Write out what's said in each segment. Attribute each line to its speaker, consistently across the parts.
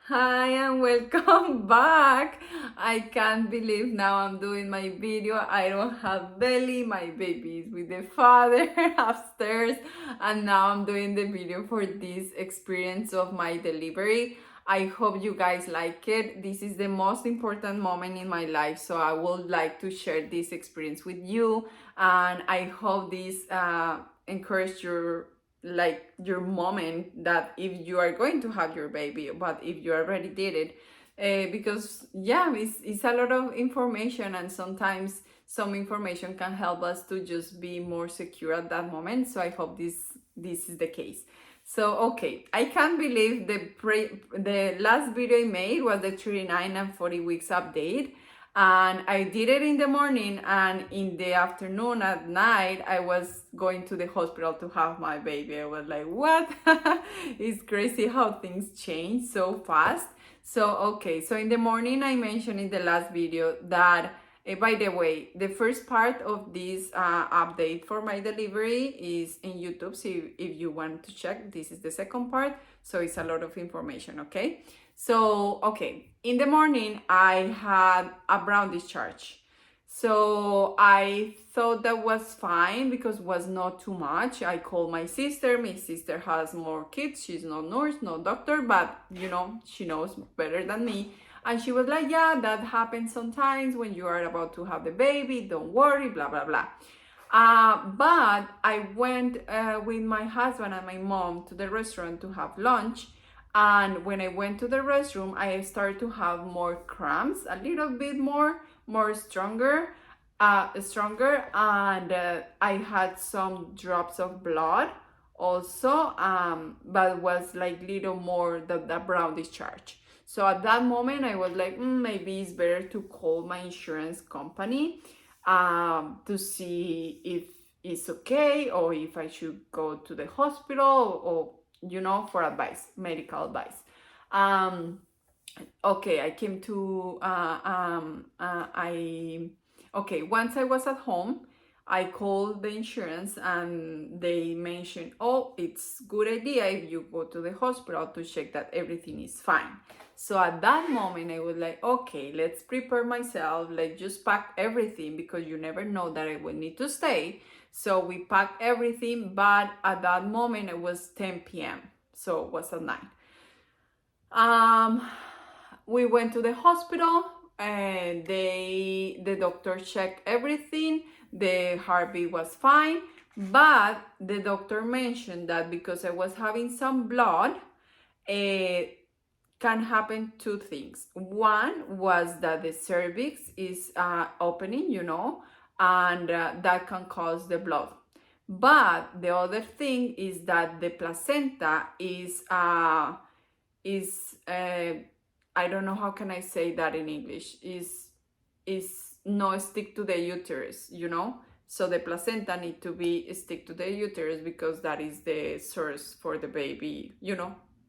Speaker 1: Hi and welcome back. I can't believe now I'm doing my video. I don't have belly. My baby is with the father upstairs, and now I'm doing the video for this experience of my delivery. I hope you guys like it. This is the most important moment in my life, so I would like to share this experience with you, and I hope this encourage your moment that if you are going to have your baby, but if you already did it, because yeah, it's a lot of information, and sometimes some information can help us to just be more secure at that moment. So I hope this is the case. So okay, I can't believe the last video I made was the 39 and 40 weeks update, and I did it in the morning, and in the afternoon at night I was going to the hospital to have my baby. I was like, what? It's crazy how things change so fast. So okay, so in the morning I mentioned in the last video that by the way, the first part of this update for my delivery is in YouTube. So if you want to check, this is the second part. So it's a lot of information, okay? So, okay, in the morning I had a brown discharge. So I thought that was fine because it was not too much. I called my sister. My sister has more kids. She's not nurse, not doctor, but she knows better than me. And she was like, yeah, that happens sometimes when you are about to have the baby. Don't worry, blah, blah, blah. But I went with my husband and my mom to the restaurant to have lunch. And when I went to the restroom, I started to have more cramps, a little bit more stronger, and I had some drops of blood also, but was like little more the brown discharge. So at that moment, I was like, maybe it's better to call my insurance company to see if it's okay or if I should go to the hospital or for advice, medical advice. Um, okay, I came to I okay, once I was at home, I called the insurance and they mentioned, oh, it's good idea if you go to the hospital to check that everything is fine. So at that moment I was like, okay, let's prepare myself, like just pack everything because you never know that I will need to stay. So we packed everything, but at that moment it was 10 p.m. So it was at night. We went to the hospital and the doctor checked everything. The heartbeat was fine, but the doctor mentioned that because I was having some blood, it can happen two things. One was that the cervix is opening, and that can cause the blood. But the other thing is that the placenta is I don't know how can I say that in English, is no stick to the uterus, so the placenta need to be stick to the uterus because that is the source for the baby,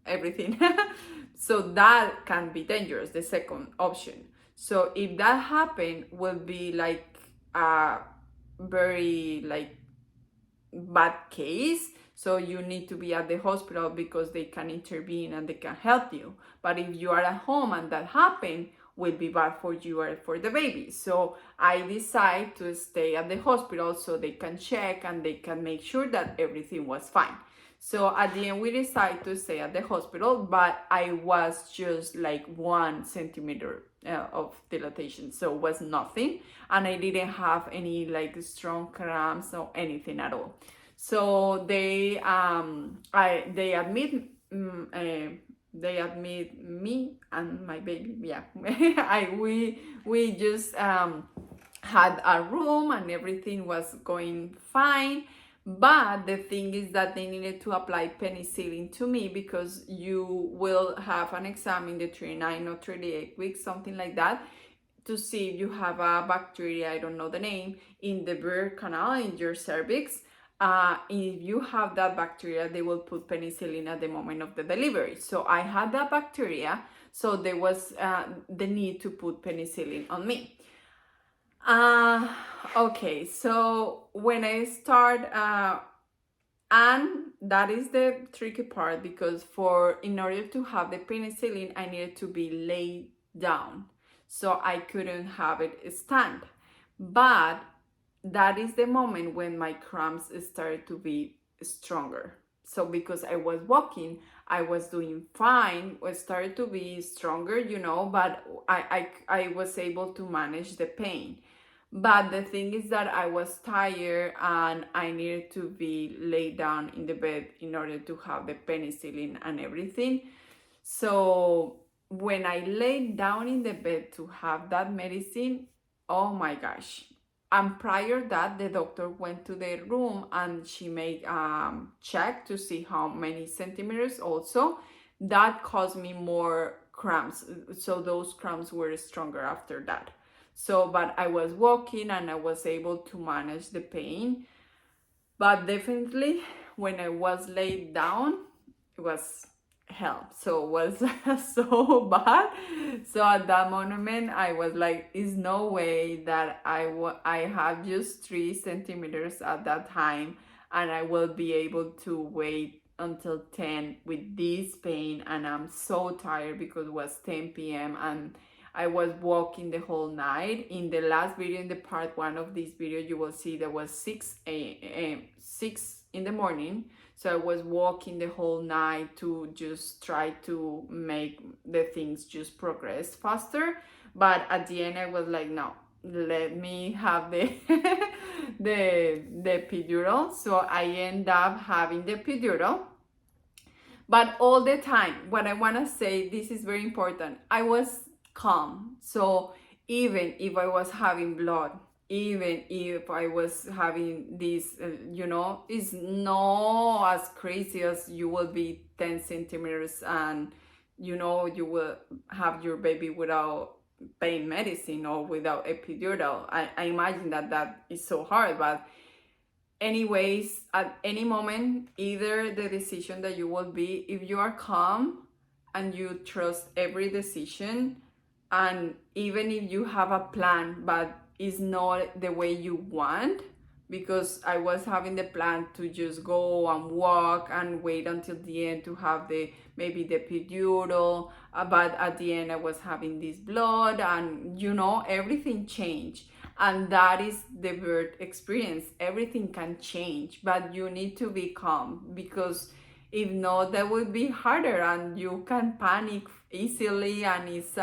Speaker 1: everything. So that can be dangerous, the second option. So if that happen, will be like a very like bad case, so you need to be at the hospital because they can intervene and they can help you. But if you are at home and that happen, will be bad for you or for the baby. So I decide to stay at the hospital so they can check and they can make sure that everything was fine. So at the end we decided to stay at the hospital, but I was just like 1 centimeter of dilatation, so it was nothing, and I didn't have any like strong cramps or anything at all. So they they admit me and my baby. Yeah, we just had a room and everything was going fine. But the thing is that they needed to apply penicillin to me because you will have an exam in the 39 or 38 weeks, something like that, to see if you have a bacteria, I don't know the name, in the birth canal, in your cervix. If you have that bacteria, they will put penicillin at the moment of the delivery. So I had that bacteria, so there was the need to put penicillin on me. Okay, so when I start And that is the tricky part, because in order to have the penicillin, I needed to be laid down. So I couldn't have it stand. But that is the moment when my cramps started to be stronger. So because I was walking, I was doing fine, it started to be stronger, but I was able to manage the pain. But the thing is that I was tired and I needed to be laid down in the bed in order to have the penicillin and everything. So when I laid down in the bed to have that medicine, oh my gosh. And prior that, the doctor went to the room and she made check to see how many centimeters also. That caused me more cramps. So those cramps were stronger after that. So, but I was walking and I was able to manage the pain. But definitely when I was laid down, it was hell. So it was so bad. So at that moment, I was like, "Is no way that I have just 3 centimeters at that time, and I will be able to wait until 10 with this pain." And I'm so tired because it was 10 p.m. and I was walking the whole night. In the last video, in the part 1 of this video, you will see there was 6 in the morning. So I was walking the whole night to just try to make the things just progress faster. But at the end, I was like, no, let me have the the epidural. So I end up having the epidural. But all the time, what I want to say, this is very important, I was calm. So even if I was having blood, even if I was having this, it's not as crazy as you will be 10 centimeters and, you will have your baby without pain medicine or without epidural. I imagine that is so hard, but anyways, at any moment, either the decision that you will be, if you are calm and you trust every decision, and even if you have a plan but it's not the way you want, because I was having the plan to just go and walk and wait until the end to have maybe the epidural, but at the end I was having this blood, and everything changed. And that is the birth experience. Everything can change, but you need to be calm, because if not, that would be harder and you can panic easily, and it's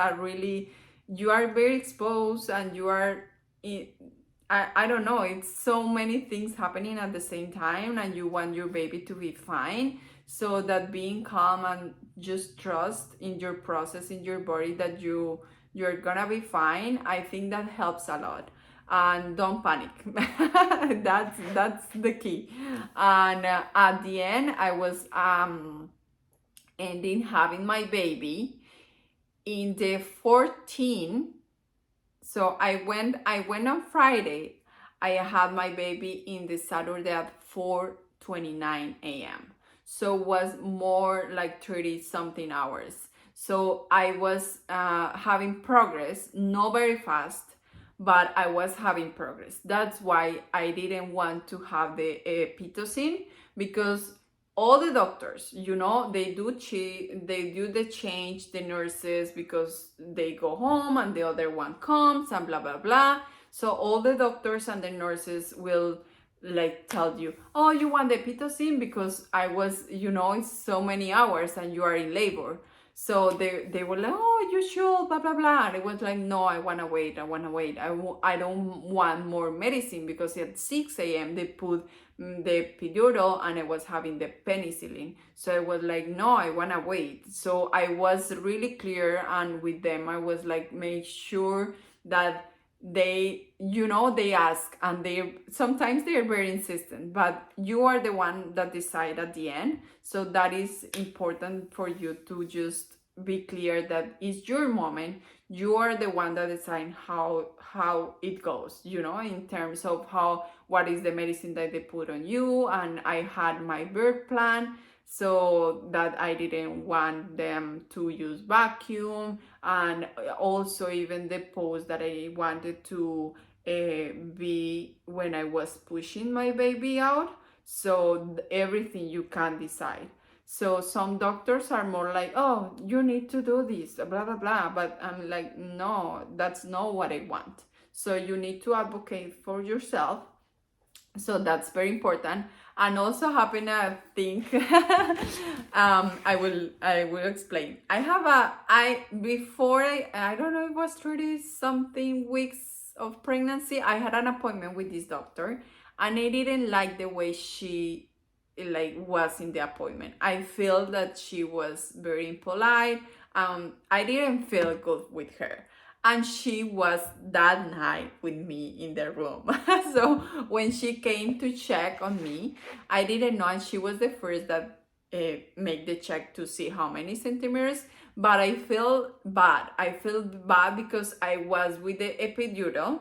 Speaker 1: you are very exposed, and you are I don't know, it's so many things happening at the same time, and you want your baby to be fine. So that being calm and just trust in your process, in your body, that you're gonna be fine, I think that helps a lot. And don't panic. That's the key. And at the end, I was ending having my baby in the 14th. So I went on Friday. I had my baby in the Saturday at 4:29 a.m. So it was more like 30 something hours. So I was having progress, not very fast, but I was having progress. That's why I didn't want to have the Pitocin, because all the doctors, they do the change, the nurses, because they go home and the other one comes and blah blah blah. So all the doctors and the nurses will like tell you, oh, you want the Pitocin because I was, it's so many hours and you are in labor. So they were like, oh, you should, blah, blah, blah. And it was like, no, I want to wait. I don't want more medicine, because at 6 a.m. they put the epidural and I was having the penicillin. So I was like, no, I want to wait. So I was really clear, and with them, I was like, make sure that they ask, and sometimes they're very insistent, but you are the one that decide at the end. So that is important for you to just be clear that it's your moment. You are the one that decide how it goes, in terms of what is the medicine that they put on you. And I had my birth plan, so that I didn't want them to use vacuum, and also even the pose that I wanted to be when I was pushing my baby out. So everything you can decide. So some doctors are more like, oh, you need to do this, blah, blah, blah. But I'm like, no, that's not what I want. So you need to advocate for yourself. So that's very important. And also having a think, I will explain. I don't know, it was 30 something weeks of pregnancy, I had an appointment with this doctor, and I didn't like the way she like was in the appointment. I feel that she was very impolite. I didn't feel good with her, and she was that night with me in the room. So when she came to check on me, I didn't know, and she was the first that made the check to see how many centimeters. But I feel bad. I feel bad because I was with the epidural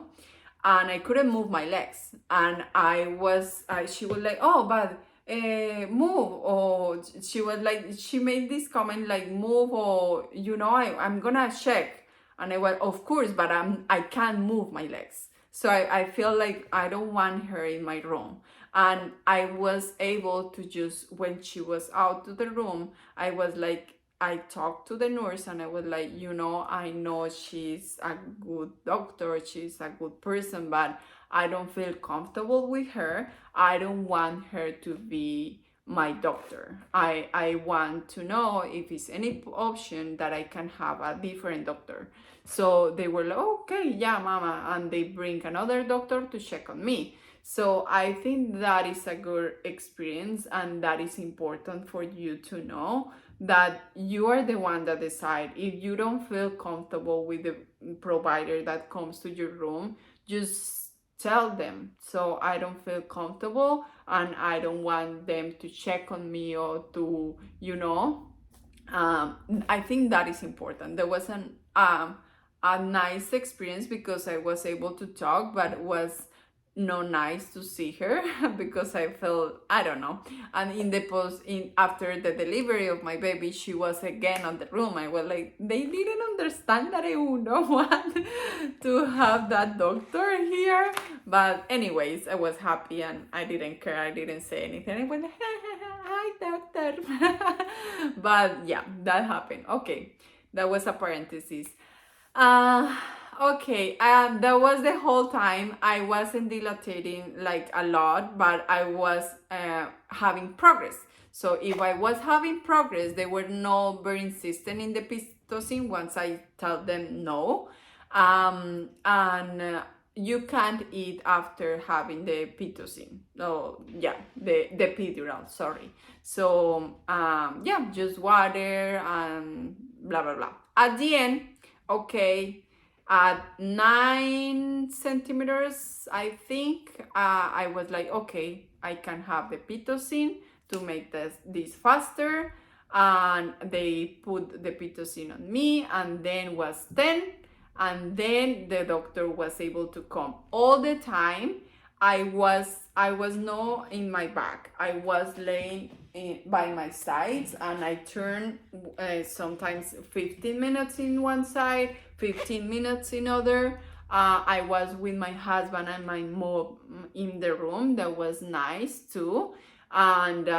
Speaker 1: and I couldn't move my legs, and she was like, oh, but move, or she was like, she made this comment like, move, or I'm gonna check. And I was, of course, but I can't move my legs. So I feel like I don't want her in my room. And I was able to just, when she was out to the room, I was like, I talked to the nurse and I was like, I know she's a good doctor, she's a good person, but I don't feel comfortable with her. I don't want her to be my doctor. I want to know if it's any option that I can have a different doctor. So they were like, okay, yeah, mama. And they bring another doctor to check on me. So I think that is a good experience, and that is important for you to know that you are the one that decide. If you don't feel comfortable with the provider that comes to your room, just tell them, so I don't feel comfortable and I don't want them to check on me or to, I think that is important. There was a nice experience because I was able to talk, but it was not nice to see her because I felt, I don't know. And after the delivery of my baby, she was again on the room. I was like, they didn't understand that I would not want to have that doctor here. But anyways, I was happy and I didn't care. I didn't say anything. I went, hi doctor. But yeah, that happened. Okay, that was a parenthesis. Okay, that was the whole time. I wasn't dilating like a lot, but I was having progress. So if I was having progress, they were not very insistent in the pitocin once I tell them no. And you can't eat after having the pitocin. Oh, yeah, the epidural, sorry. So, yeah, just water and blah, blah, blah. At the end, okay, at 9 centimeters, I think, I was like, okay, I can have the pitocin to make this faster. And they put the pitocin on me, and then was 10, and then the doctor was able to come all the time. I was not in my back. I was laying by my sides, and I turned sometimes 15 minutes in one side, 15 minutes in other. I was with my husband and my mom in the room. That was nice too. And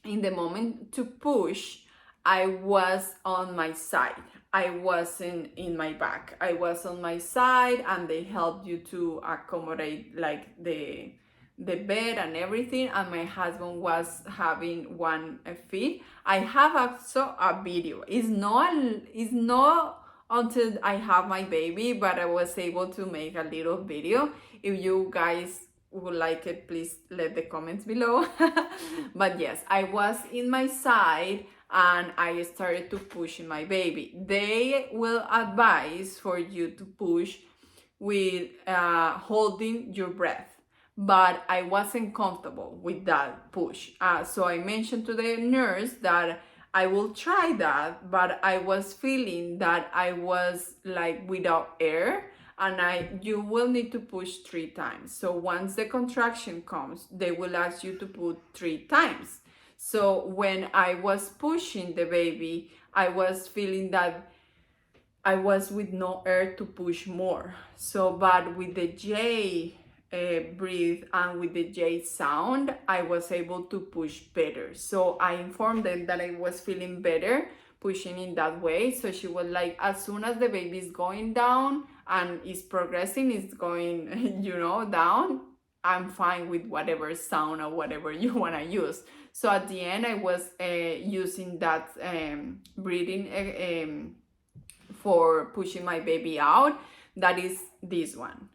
Speaker 1: in the moment to push, I was on my side. I wasn't in my back. I was on my side, and they helped you to accommodate like the bed and everything. And my husband was having one feet. I have also a video. It's not until I have my baby, but I was able to make a little video. If you guys would like it, please let the comments below. But yes, I was in my side and I started to push my baby. They will advise for you to push with holding your breath, but I wasn't comfortable with that push. So I mentioned to the nurse that I will try that, but I was feeling that I was like without air, and you will need to push 3 times. So once the contraction comes, they will ask you to put 3 times. So when I was pushing the baby, I was feeling that I was with no air to push more. So, but with the J breathe and with the J sound, I was able to push better. So I informed them that I was feeling better pushing in that way. So she was like, as soon as the baby is going down and is progressing, it's going, down, I'm fine with whatever sound or whatever you want to use. So at the end, I was using that breathing for pushing my baby out. That is this one.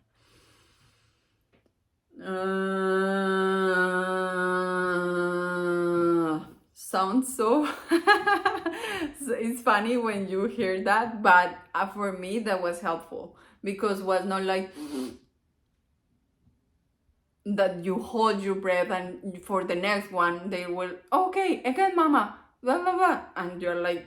Speaker 1: Sounds so it's funny when you hear that, but for me that was helpful because it was not like that you hold your breath and for the next one they will, okay, again mama, blah blah blah, and you're like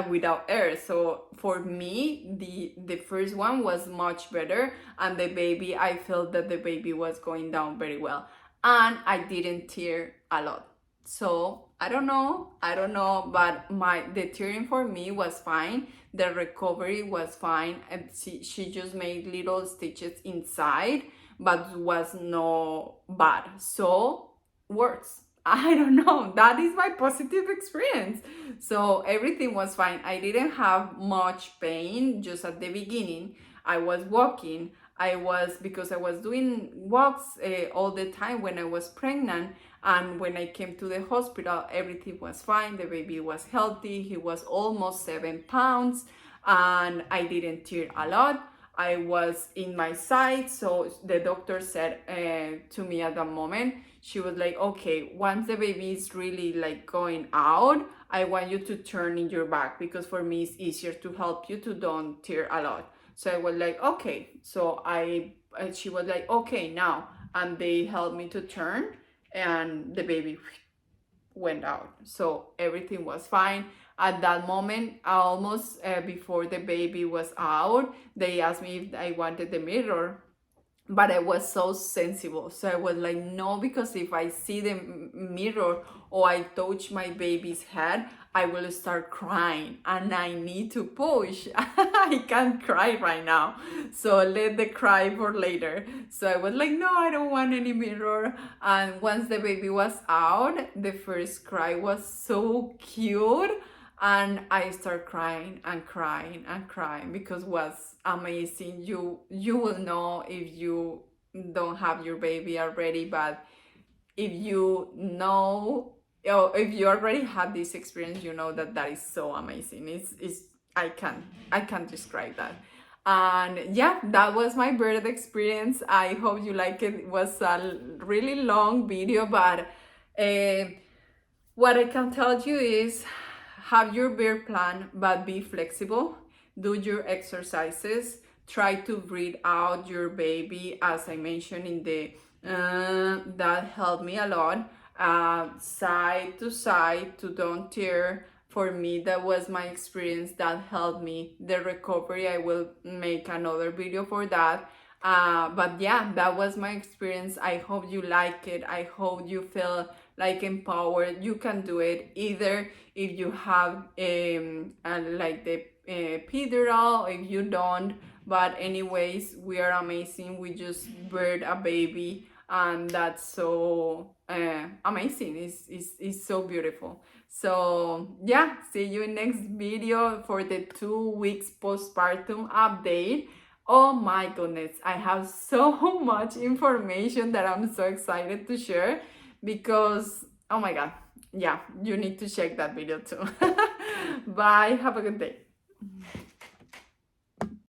Speaker 1: without air. So for me the first one was much better, and the baby, I felt that the baby was going down very well, and I didn't tear a lot. So I don't know, but the tearing for me was fine. The recovery was fine, and she just made little stitches inside, but was no bad. So works. I don't know. That is my positive experience. So everything was fine. I didn't have much pain just at the beginning. I was walking. Because I was doing walks all the time when I was pregnant. And when I came to the hospital, everything was fine. The baby was healthy. He was almost 7 pounds. And I didn't tear a lot. I was in my side, so the doctor said to me at that moment, she was like, okay, once the baby is really like going out, I want you to turn in your back, because for me it's easier to help you to don't tear a lot. So I was like, okay. So she was like, okay, now. And they helped me to turn, and the baby went out. So everything was fine. At that moment, almost before the baby was out, they asked me if I wanted the mirror, but I was so sensible. So I was like, no, because if I see the mirror or I touch my baby's head, I will start crying and I need to push. I can't cry right now. So let the cry for later. So I was like, no, I don't want any mirror. And once the baby was out, the first cry was so cute. And I start crying and crying and crying because it was amazing. You will know if you don't have your baby already, but if you know, or if you already had this experience, you know that is so amazing. It's I can't describe that. And yeah, that was my birth experience. I hope you like it. It was a really long video, but what I can tell you is, have your birth plan, but be flexible. Do your exercises. Try to breathe out your baby, as I mentioned in the that helped me a lot. Side to side to don't tear. For me, that was my experience that helped me. The recovery, I will make another video for that. But yeah, that was my experience. I hope you like it. I hope you feel like empowered. You can do it either if you have like the epidural, if you don't. But anyways, we are amazing. We just birthed a baby, and that's so amazing. It's so beautiful. So yeah, see you in next video for the 2 weeks postpartum update. Oh my goodness, I have so much information that I'm so excited to share, because oh my god, yeah, you need to check that video too. Bye, have a good day.